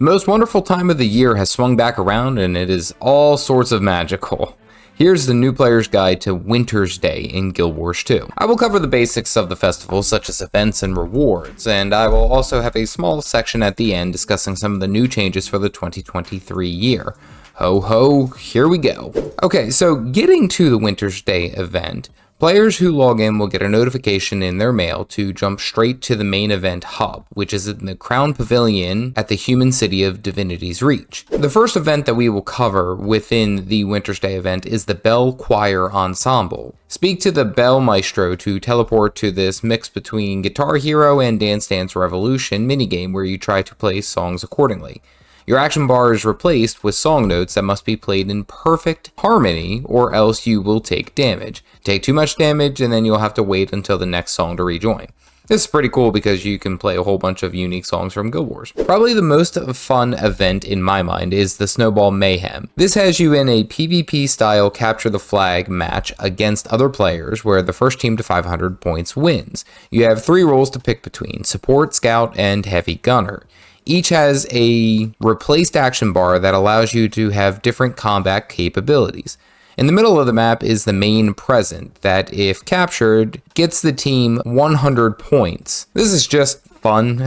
The most wonderful time of the year has swung back around, and it is all sorts of magical. Here's the new player's guide to Wintersday in Guild Wars 2. I will cover the basics of the festival, such as events and rewards, and I will also have a small section at the end discussing some of the new changes for the 2023 year. Ho ho, here we go. Okay, so getting to the Wintersday event, players who log in will get a notification in their mail to jump straight to the main event hub, which is in the Crown Pavilion at the human city of Divinity's Reach. The first event that we will cover within the Wintersday event is the Bell Choir Ensemble. Speak to the Bell Maestro to teleport to this mix between Guitar Hero and Dance Dance Revolution minigame where you try to play songs accordingly. Your action bar is replaced with song notes that must be played in perfect harmony or else you will take damage. Take too much damage and then you'll have to wait until the next song to rejoin. This is pretty cool because you can play a whole bunch of unique songs from Guild Wars. Probably the most fun event in my mind is the Snowball Mayhem. This has you in a PvP style capture the flag match against other players where the first team to 500 points wins. You have 3 roles to pick between: support, scout, and heavy gunner. Each has a replaced action bar that allows you to have different combat capabilities. In the middle of the map is the main present that, if captured, gets the team 100 points. This is just fun.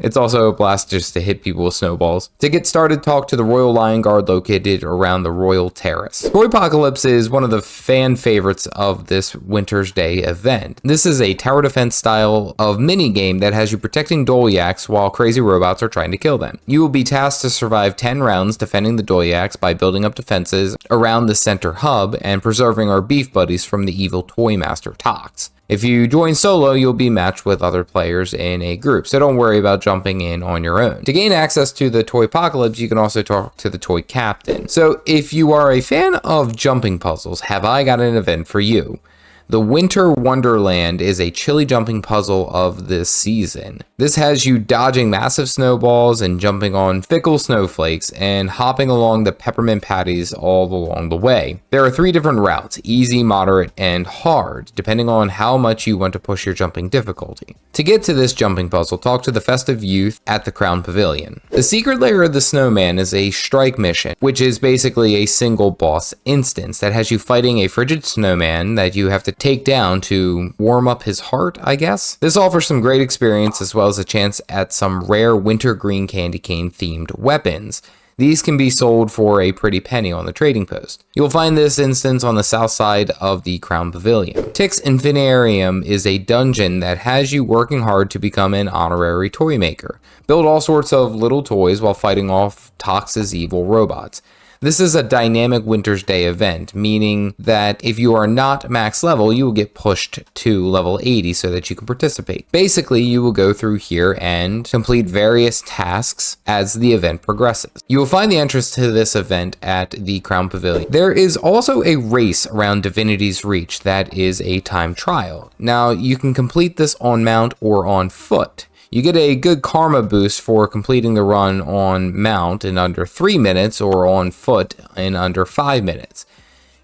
It's also a blast just to hit people with snowballs. To get started, talk to the Royal Lion Guard located around the Royal Terrace. Toypocalypse is one of the fan favorites of this Wintersday event. This is a tower defense style of minigame that has you protecting Dolyaks while crazy robots are trying to kill them. You will be tasked to survive 10 rounds defending the Dolyaks by building up defenses around the center hub and preserving our beef buddies from the evil toy master Tixx. If you join solo, you'll be matched with other players in a group, so don't worry about jumping in on your own. To gain access to the Toypocalypse, you can also talk to the Toy Captain. So if you are a fan of jumping puzzles, have I got an event for you. The Winter Wonderland is a chilly jumping puzzle of this season. This has you dodging massive snowballs and jumping on fickle snowflakes and hopping along the peppermint patties all along the way. There are 3 different routes: easy, moderate, and hard, depending on how much you want to push your jumping difficulty. To get to this jumping puzzle, talk to the festive youth at the Crown Pavilion. The secret lair of the Snowman is a strike mission, which is basically a single boss instance that has you fighting a frigid snowman that you have to take down to warm up his heart, I guess. This offers some great experience as well as a chance at some rare winter green candy cane themed weapons. These can be sold for a pretty penny on the trading post. You'll find this instance on the south side of the Crown Pavilion. Tixx Infiniarium is a dungeon that has you working hard to become an honorary toy maker. Build all sorts of little toys while fighting off Tixx's evil robots. This is a dynamic Wintersday event, meaning that if you are not max level, you will get pushed to level 80 so that you can participate. Basically, you will go through here and complete various tasks as the event progresses. You will find the entrance to this event at the Crown Pavilion. There is also a race around Divinity's Reach that is a time trial. Now, you can complete this on mount or on foot. You get a good karma boost for completing the run on mount in under 3 minutes or on foot in under 5 minutes.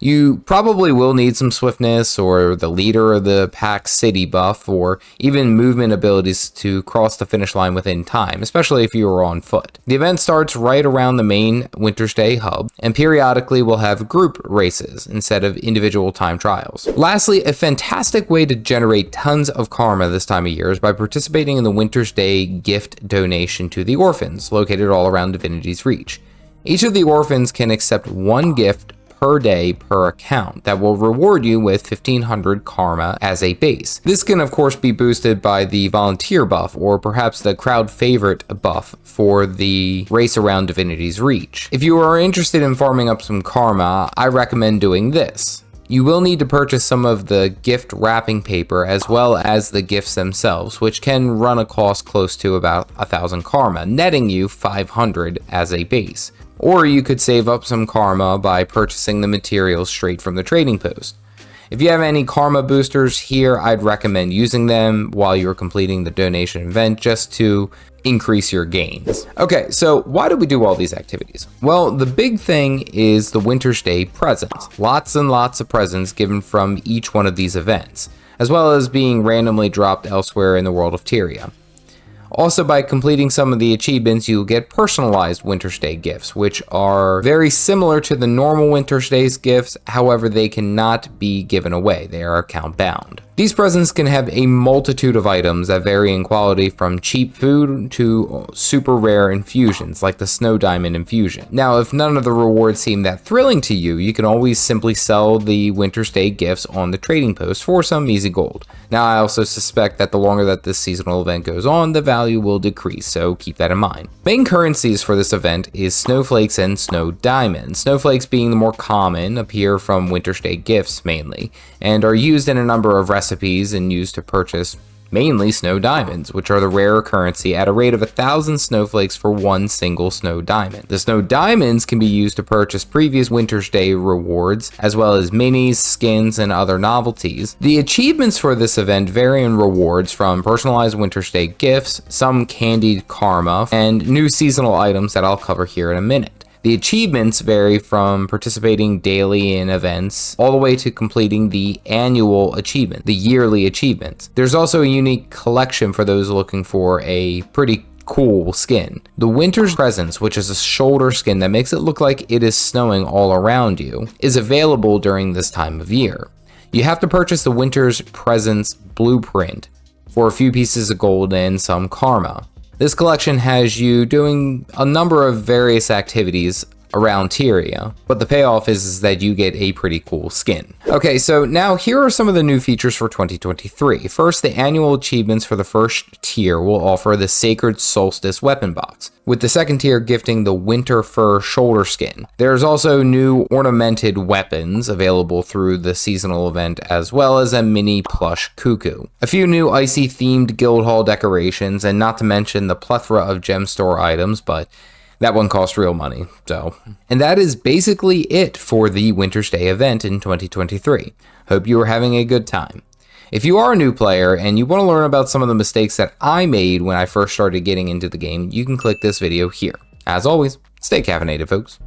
You probably will need some swiftness or the leader of the pack city buff or even movement abilities to cross the finish line within time, especially if you are on foot. The event starts right around the main Wintersday hub and periodically will have group races instead of individual time trials. Lastly, a fantastic way to generate tons of karma this time of year is by participating in the Wintersday gift donation to the orphans located all around Divinity's Reach. Each of the orphans can accept 1 gift per day per account that will reward you with 1500 karma as a base. This can of course be boosted by the volunteer buff or perhaps the crowd favorite buff for the race around Divinity's Reach. If you are interested in farming up some karma, I recommend doing this. You will need to purchase some of the gift wrapping paper as well as the gifts themselves, which can run a cost close to about 1000 karma, netting you 500 as a base. Or you could save up some karma by purchasing the materials straight from the trading post. If you have any karma boosters here, I'd recommend using them while you're completing the donation event just to increase your gains. Okay, so why do we do all these activities? Well, the big thing is the Wintersday presents. Lots and lots of presents given from each one of these events, as well as being randomly dropped elsewhere in the world of Tyria. Also, by completing some of the achievements, you'll get personalized Wintersday gifts, which are very similar to the normal Wintersday's gifts. However, they cannot be given away. They are account bound. These presents can have a multitude of items that vary in quality, from cheap food to super rare infusions like the Snow Diamond infusion. Now, if none of the rewards seem that thrilling to you, you can always simply sell the Wintersday gifts on the trading post for some easy gold. Now, I also suspect that the longer that this seasonal event goes on, the value will decrease, so keep that in mind. Main currencies for this event is snowflakes and snow diamonds. Snowflakes, being the more common, appear from Wintersday gifts mainly, and are used in a number of recipes and used to purchase mainly snow diamonds, which are the rarer currency at a rate of 1,000 snowflakes for one single snow diamond. The snow diamonds can be used to purchase previous Wintersday rewards, as well as minis, skins, and other novelties. The achievements for this event vary in rewards, from personalized Wintersday gifts, some candied karma, and new seasonal items that I'll cover here in a minute. The achievements vary from participating daily in events all the way to completing the annual achievement, the yearly achievements. There's also a unique collection for those looking for a pretty cool skin. The Winter's Presence, which is a shoulder skin that makes it look like it is snowing all around you, is available during this time of year. You have to purchase the Winter's Presence blueprint for a few pieces of gold and some karma. This collection has you doing a number of various activities around Tyria, but the payoff is that you get a pretty cool skin. Okay, so now here are some of the new features for 2023. First, the annual achievements for the first tier will offer the Sacred Solstice weapon box, with the second tier gifting the Winter Fur shoulder skin. There's also new ornamented weapons available through the seasonal event, as well as a mini plush cuckoo. A few new icy themed guild hall decorations, and not to mention the plethora of gem store items, but that one cost real money, so. And that is basically it for the Wintersday event in 2023. Hope you are having a good time. If you are a new player and you want to learn about some of the mistakes that I made when I first started getting into the game, you can click this video here. As always, stay caffeinated, folks.